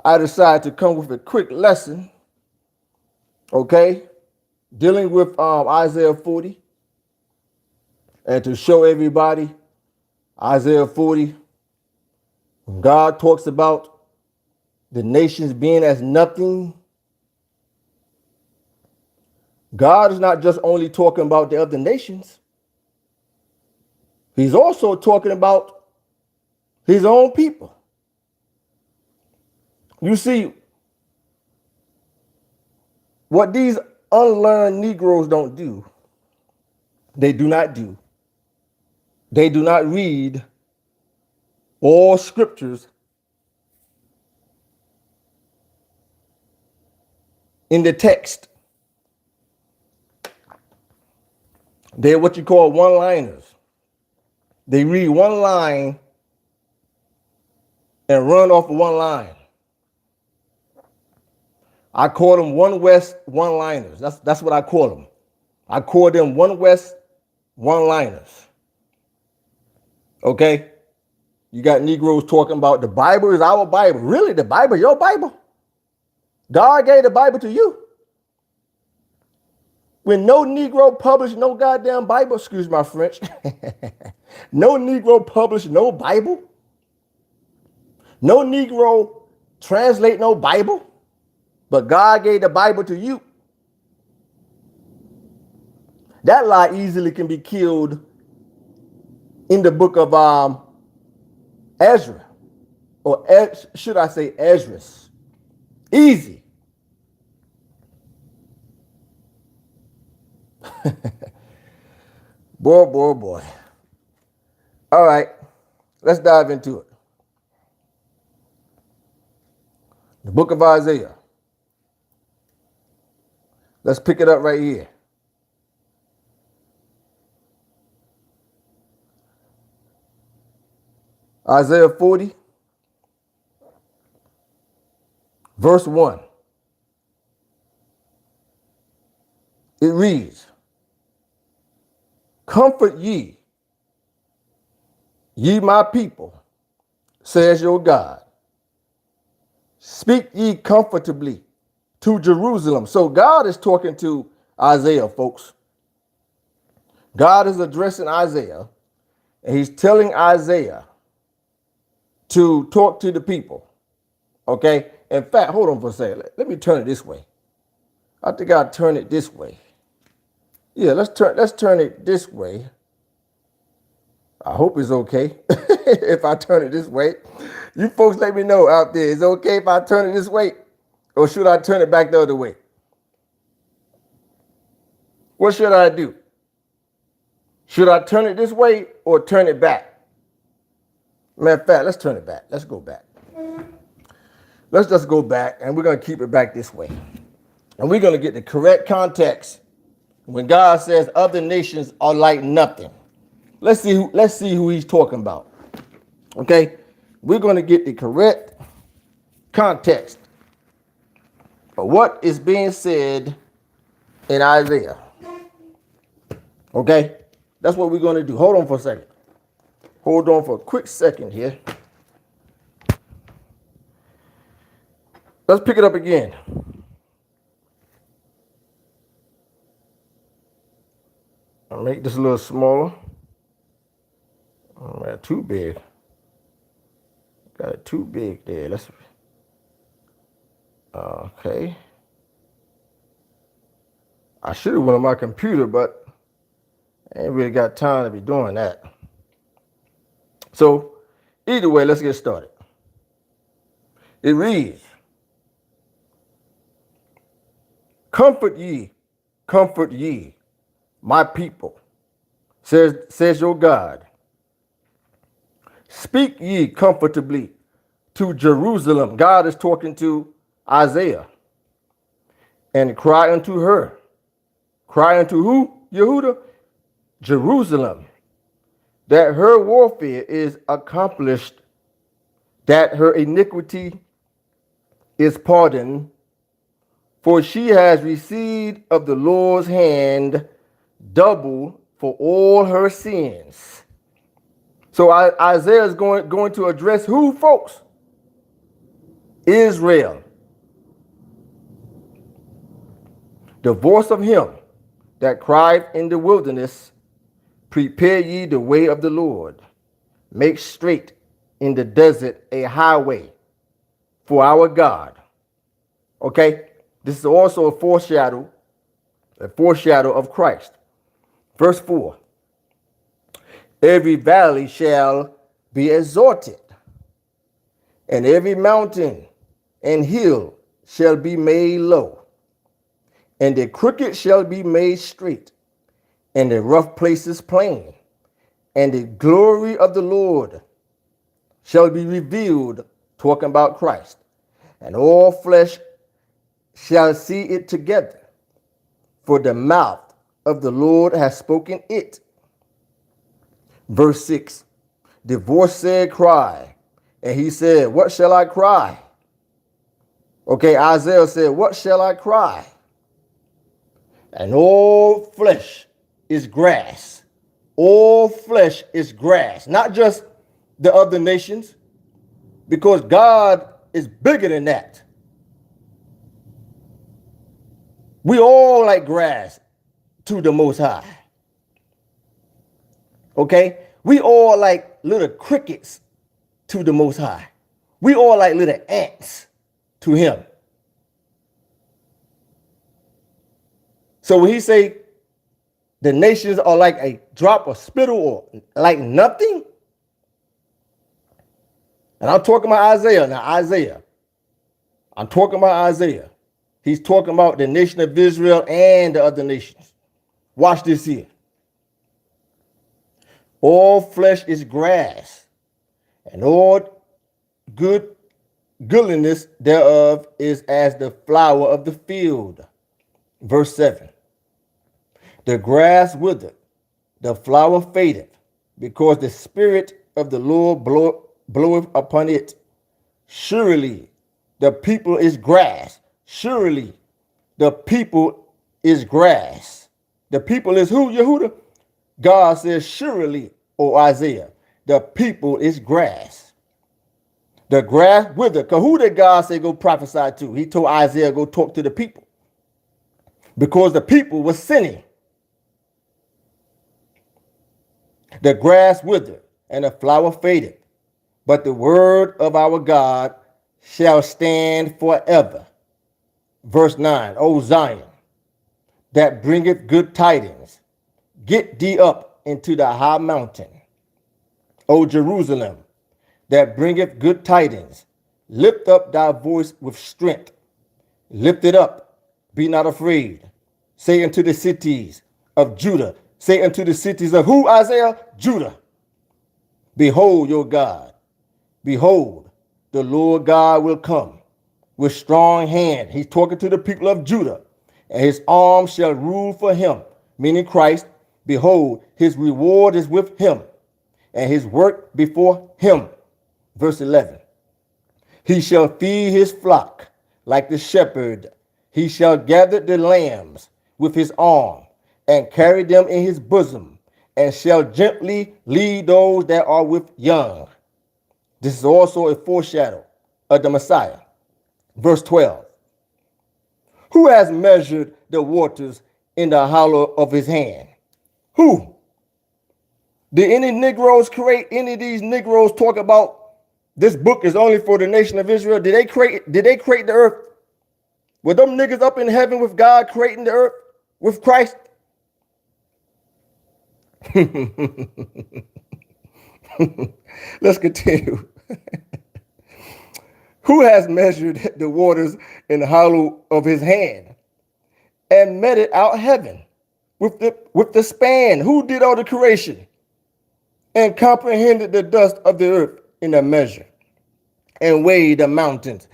I decided to come with a quick lesson, okay, dealing with Isaiah 40, and to show everybody Isaiah 40, when God talks about the nations being as nothing, God is not just only talking about the other nations, He's also talking about His own people. You see, what these unlearned Negroes don't do, they do not do. They do not read all scriptures in the text. They're what you call one-liners. They read one line and run off of one line. I call them One West one-liners. That's what I call them. I call them One West one-liners. Okay? You got Negroes talking about the Bible is our Bible. Really? The Bible, your Bible? God gave the Bible to you. When no Negro published no goddamn Bible, excuse my French, no Negro published no Bible, no Negro translate no Bible, but God gave the Bible to you. That lie easily can be killed in the book of Ezra, or should I say Esdras. Easy. Boy. All right, let's dive into it. The book of Isaiah. Let's pick it up right here. Isaiah 40, verse 1. It reads, "Comfort ye, ye my people, says your God. Speak ye comfortably to Jerusalem." So God is talking to Isaiah, folks. God is addressing Isaiah, and he's telling Isaiah to talk to the people. Okay? In fact, hold on for a second. Let me turn it this way. I think I'll turn it this way. Yeah, let's turn it this way. I hope it's okay if I turn it this way. You folks let me know out there. Is it okay if I turn it this way? Or should I turn it back the other way? What should I do? Should I turn it this way or turn it back? Matter of fact, let's turn it back. Let's go back. Let's just go back, and we're going to keep it back this way. And we're going to get the correct context when God says other nations are like nothing. Let's see who he's talking about. Okay? We're going to get the correct context of what is being said in Isaiah. Okay? That's what we're going to do. Hold on for a second. Hold on for a quick second here. Let's pick it up again. I'll make this a little smaller. Oh, man, too big. Got it too big there. Let's. Okay. I should have went on my computer, but I ain't really got time to be doing that. So, either way, let's get started. It reads, comfort ye, my people, says your God. Speak ye comfortably to Jerusalem. God is talking to Isaiah. And cry unto her. Cry unto who? Yehuda? Jerusalem. That her warfare is accomplished, that her iniquity is pardoned, for she has received of the Lord's hand double for all her sins. So Isaiah is going to address who, folks? Israel, the voice of him that cried in the wilderness, prepare ye the way of the Lord, make straight in the desert a highway for our God. Okay, this is also a foreshadow of Christ. Verse 4, every valley shall be exalted, and every mountain and hill shall be made low, and the crooked shall be made straight, and the rough places plain, and the glory of the Lord shall be revealed, talking about Christ, and all flesh shall see it together, for the mouth of the Lord has spoken it. Verse 6, the voice said, cry. And he said, what shall I cry? Okay, Isaiah said, what shall I cry? And all flesh is grass. All flesh is grass. Not just the other nations, because God is bigger than that. We all like grass to the Most High. Okay? We all like little crickets to the Most High. We all like little ants to him. So when he say the nations are like a drop of spittle or like nothing, and I'm talking about Isaiah. Now, Isaiah. I'm talking about Isaiah. He's talking about the nation of Israel and the other nations. Watch this here. All flesh is grass, and all goodliness thereof is as the flower of the field. Verse 7. The grass withereth, the flower fadeth, because the Spirit of the Lord bloweth upon it. Surely the people is grass. Surely the people is grass. The people is who, Yehuda? God says, surely, O Isaiah, the people is grass. The grass wither. Because who did God say go prophesy to? He told Isaiah go talk to the people. Because the people were sinning. The grass withered and the flower faded, but the word of our God shall stand forever. Verse 9, O Zion, that bringeth good tidings, get thee up into the high mountain. O Jerusalem, that bringeth good tidings, lift up thy voice with strength. Lift it up, be not afraid. Say unto the cities of Judah, say unto the cities of who, Isaiah? Judah. Behold your God. Behold, the Lord God will come with strong hand. He's talking to the people of Judah. And his arm shall rule for him, meaning Christ. Behold, his reward is with him, and his work before him. Verse 11. He shall feed his flock like the shepherd. He shall gather the lambs with his arm, and carry them in his bosom, and shall gently lead those that are with young. This is also a foreshadow of the Messiah. Verse 12. Who has measured the waters in the hollow of his hand? Who? Did any Negroes create any of these Negroes talk about this book is only for the nation of Israel? Did they create the earth? Were them niggas up in heaven with God creating the earth with Christ? Let's continue. Who has measured the waters in the hollow of his hand and meted out heaven with the span? Who did all the creation and comprehended the dust of the earth in a measure, and weighed the mountains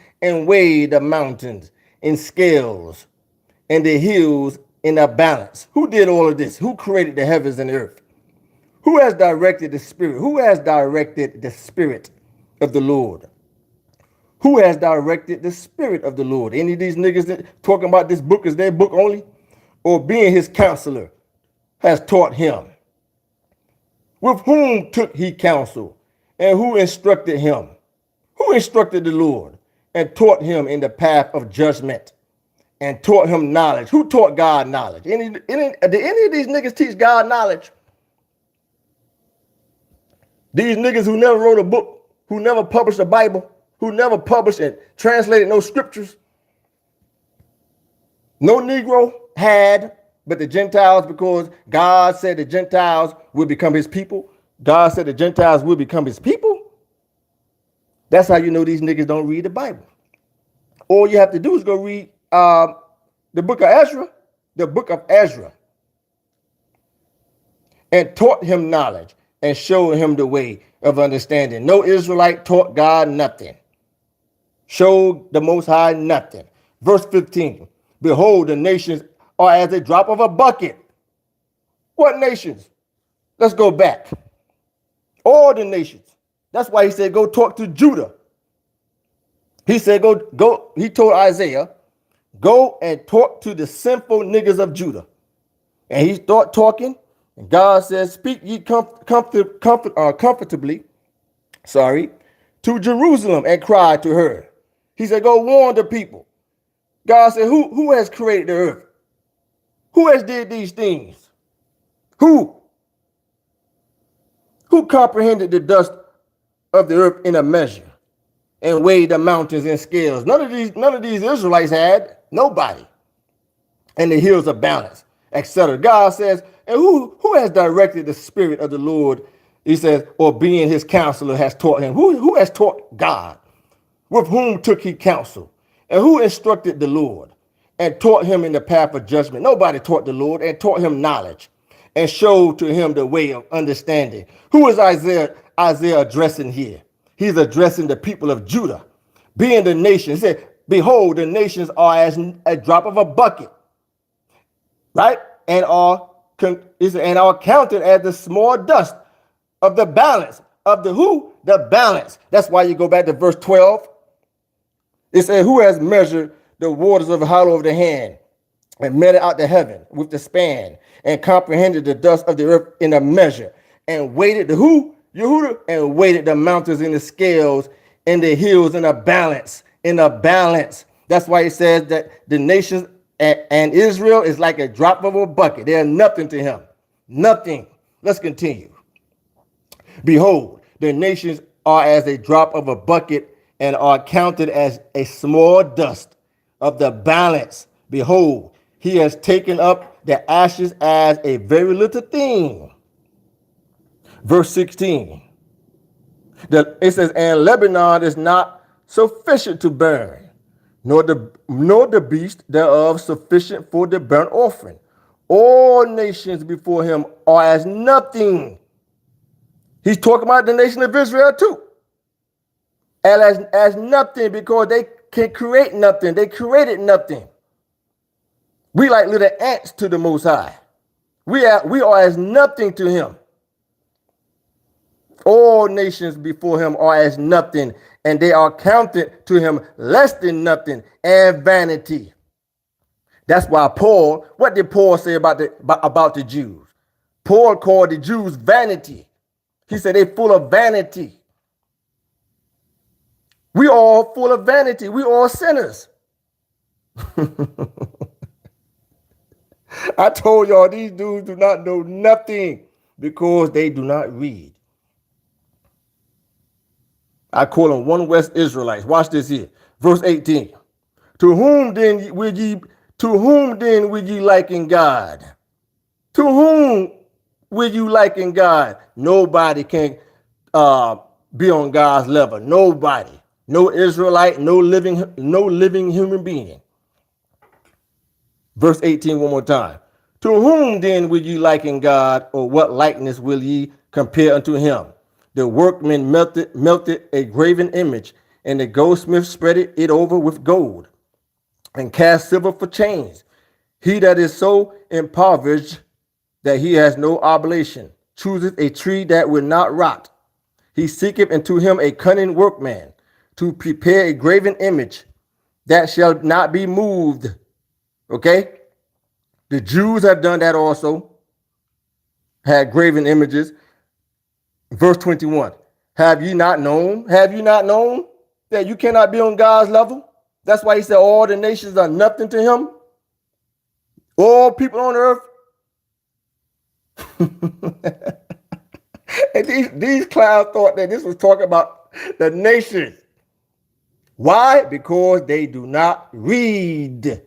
in scales, and the hills in a balance? Who did all of this? Who created the heavens and the earth? Who has directed the Spirit? Who has directed the Spirit of the Lord? Who has directed the Spirit of the Lord? Any of these niggas that talking about this book is their book only? Or being his counselor has taught him? With whom took he counsel? And who instructed him? Who instructed the Lord? and taught him in the path of judgment and taught him knowledge. Who taught God knowledge? Did any of these niggas teach God knowledge? These niggas who never wrote a book, who never published a Bible, who never published and translated no scriptures. No Negro had, but the Gentiles, because God said the Gentiles will become his people. God said the Gentiles will become his people. That's how you know these niggas don't read the Bible. All you have to do is go read the book of Ezra, and taught him knowledge and showed him the way of understanding. No Israelite taught God nothing. Showed the Most High nothing. Verse 15, behold, the nations are as a drop of a bucket. What nations? Let's go back. All the nations. That's why he said, go talk to Judah. He said, go. He told Isaiah, go and talk to the sinful niggas of Judah. And he started talking, and God says, speak ye comfortably, to Jerusalem and cry to her. He said, go warn the people. God said, who has created the earth? Who has did these things? Who comprehended the dust of the earth in a measure and weighed the mountains in scales? None of these Israelites had. Nobody. And the hills of balance, etc. God says, and who has directed the spirit of the Lord? He says, or being his counselor has taught him. Who has taught God? With whom took he counsel? And who instructed the Lord and taught him in the path of judgment? Nobody taught the Lord and taught him knowledge and showed to him the way of understanding. Who is Isaiah addressing here? He's addressing the people of Judah, being the nation. He said, behold, the nations are as a drop of a bucket, right? And are counted as the small dust of the balance of the who? The balance. That's why you go back to verse 12. It said, who has measured the waters of the hollow of the hand and measured out the heaven with the span and comprehended the dust of the earth in a measure and weighted the who? Yehuda, and weighted the mountains in the scales and the hills in a balance, That's why he says that the nations and Israel is like a drop of a bucket. They are nothing to him. Nothing. Let's continue. Behold, the nations are as a drop of a bucket and are counted as a small dust of the balance. Behold, he has taken up the ashes as a very little thing. Verse 16. It says, and Lebanon is not sufficient to burn, nor the beast thereof sufficient for the burnt offering. All nations before him are as nothing. He's talking about the nation of Israel too. And as nothing, because they can create nothing. They created nothing. We like little ants to the Most High. We are as nothing to him. All nations before him are as nothing, and they are counted to him less than nothing and vanity. That's why Paul, what did Paul say about the Jews? Paul called the Jews vanity. He said they're full of vanity. We all full of vanity. We all sinners. I told y'all these dudes do not know nothing because they do not read. I call them one West Israelites. Watch this here. Verse 18. To whom then will ye liken God? To whom will you liken God? Nobody can be on God's level. Nobody. No Israelite, no living human being. Verse 18 one more time. To whom then will ye liken God, or what likeness will ye compare unto him? The workman melted a graven image, and the goldsmith spread it over with gold, and cast silver for chains. He that is so impoverished that he has no oblation chooseth a tree that will not rot. He seeketh unto him a cunning workman to prepare a graven image that shall not be moved. Okay? The Jews have done that also, had graven images. Verse 21. Have ye not known? Have you not known? that you cannot be on God's level? That's why he said all the nations are nothing to him. All people on earth. And these clowns thought that this was talking about the nations. Why? Because they do not read.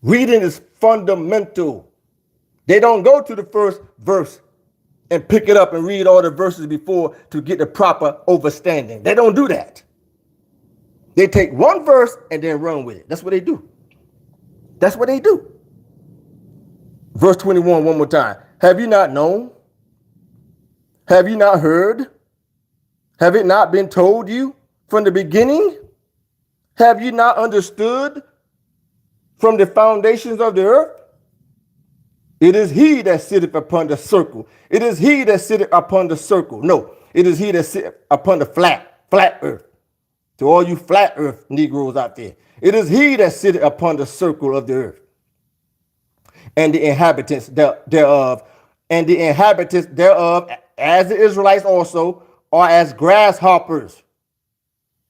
Reading is fundamental. They don't go to the first verse and pick it up and read all the verses before to get the proper understanding. They don't do that. They take one verse and then run with it. That's what they do. That's what they do. Verse 21, one more time. Have you not known? Have you not heard? Have it not been told you from the beginning? Have you not understood from the foundations of the earth? It is he that sitteth upon the circle. It is he that sitteth upon the circle. No, it is he that sitteth upon the flat earth. To all you flat earth Negroes out there. It is he that sitteth upon the circle of the earth. And the inhabitants thereof. And the inhabitants thereof, as the Israelites also, are as grasshoppers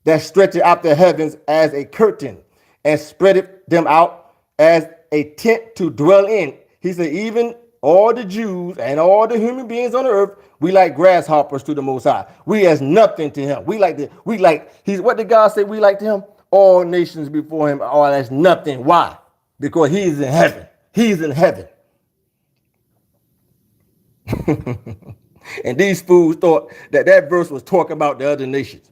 that stretcheth out the heavens as a curtain and spreadeth them out as a tent to dwell in. He said, even all the Jews and all the human beings on the earth, we like grasshoppers to the Most High. We as nothing to him. What did God say we like to him? All nations before him are as nothing. Why? Because he's in heaven. He's in heaven. And these fools thought that verse was talking about the other nations.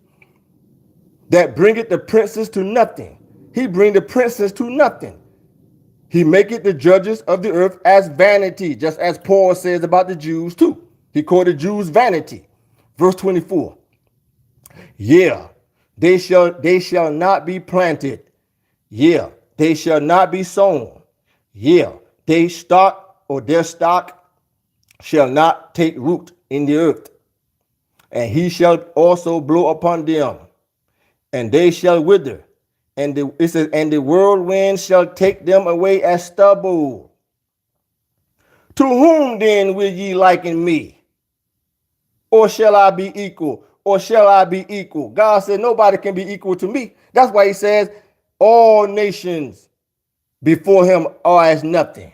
That bringeth the princes to nothing. He bring the princes to nothing. He maketh the judges of the earth as vanity, just as Paul says about the Jews too. He called the Jews vanity. Verse 24. Yeah, they shall not be planted. Yeah, they shall not be sown. Yeah, their stock shall not take root in the earth. And he shall also blow upon them, and they shall wither. And the whirlwind shall take them away as stubble. To whom then will ye liken me? Or shall I be equal? Or shall I be equal? God said nobody can be equal to me. That's why he says all nations before him are as nothing.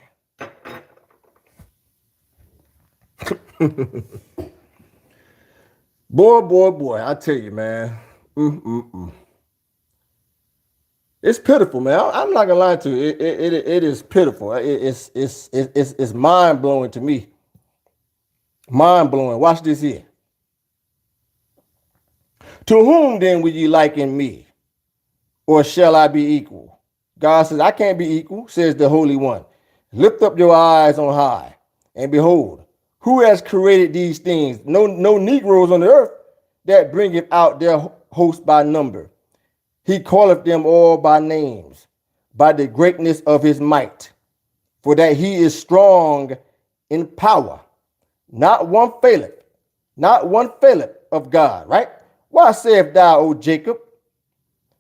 Boy, I tell you, man. It's pitiful, man. I'm not gonna lie to you. It is pitiful. It's mind blowing to me. Mind blowing. Watch this here. To whom then will ye liken me? Or shall I be equal? God says, I can't be equal, says the Holy One. Lift up your eyes on high, and behold, who has created these things? No Negroes on the earth that bringeth out their host by number. He calleth them all by names, by the greatness of his might, for that he is strong in power. Not one faileth of God, right? Why sayest thou, O Jacob?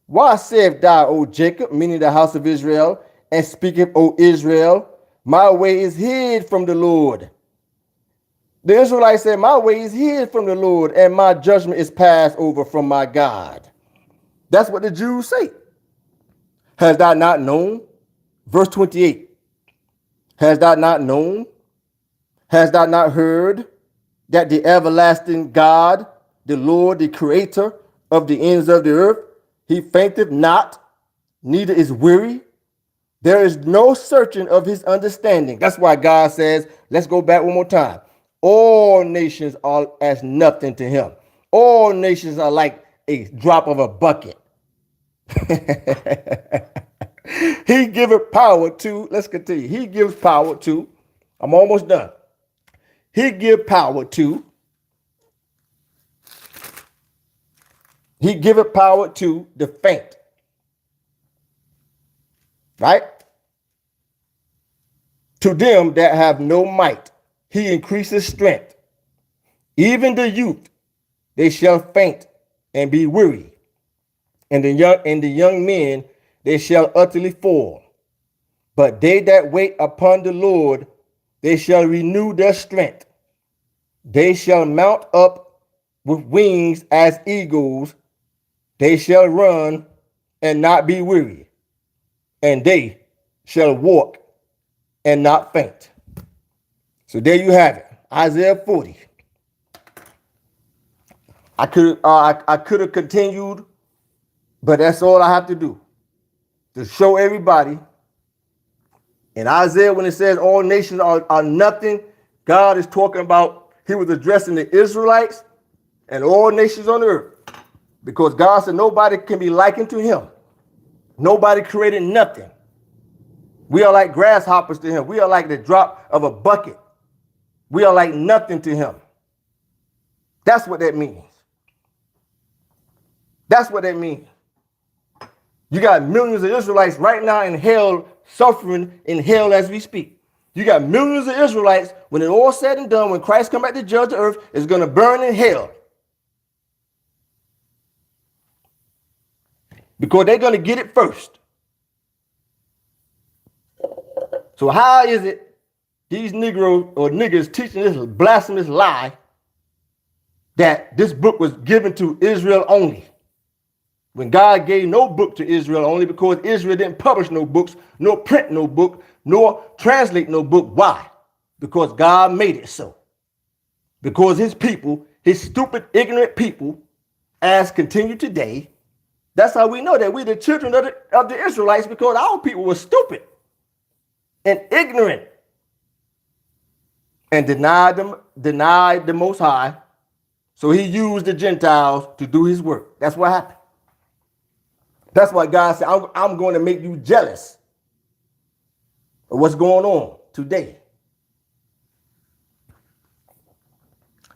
Why sayest thou, O Jacob, meaning the house of Israel, and speaketh, O Israel, my way is hid from the Lord. The Israelites said, my way is hid from the Lord, and my judgment is passed over from my God. That's what the Jews say. Has thou not known? Verse 28. Has thou not known? Has thou not heard that the everlasting God, the Lord, the creator of the ends of the earth, he fainteth not, neither is weary. There is no searching of his understanding. That's why God says, let's go back one more time. All nations are as nothing to him. All nations are like a drop of a bucket. He giveth power to, let's continue. He gives power to, I'm almost done. He giveth power to the faint. Right? To them that have no might, he increases strength. Even the youth, they shall faint and be weary. And the young men, they shall utterly fall. But they that wait upon the Lord, they shall renew their strength. They shall mount up with wings as eagles. They shall run and not be weary, and they shall walk and not faint. So there you have it, Isaiah 40. I could have continued, but that's all I have to do to show everybody. In Isaiah, when it says all nations are nothing, God is talking about, he was addressing the Israelites and all nations on earth, because God said nobody can be likened to him. Nobody created nothing. We are like grasshoppers to him. We are like the drop of a bucket. We are like nothing to him. That's what that means. That's what that means. You got millions of Israelites right now in hell, suffering in hell as we speak. You got millions of Israelites, when it's all said and done, when Christ come back to judge the earth, is going to burn in hell. Because they're going to get it first. So how is it these Negroes or niggas teaching this blasphemous lie that this book was given to Israel only, when God gave no book to Israel only, because Israel didn't publish no books, nor print no book, nor translate no book? Why? Because God made it so. Because his people, his stupid, ignorant people, as continue today, that's how we know that we're the children of the Israelites, because our people were stupid and ignorant and denied the Most High. So he used the Gentiles to do his work. That's what happened. That's why God said, I'm going to make you jealous of what's going on today.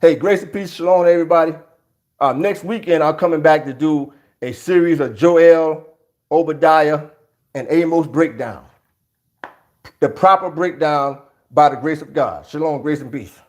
Hey, grace and peace, shalom, everybody. Next weekend, I'm coming back to do a series of Joel, Obadiah, and Amos breakdown. The proper breakdown by the grace of God. Shalom, grace and peace.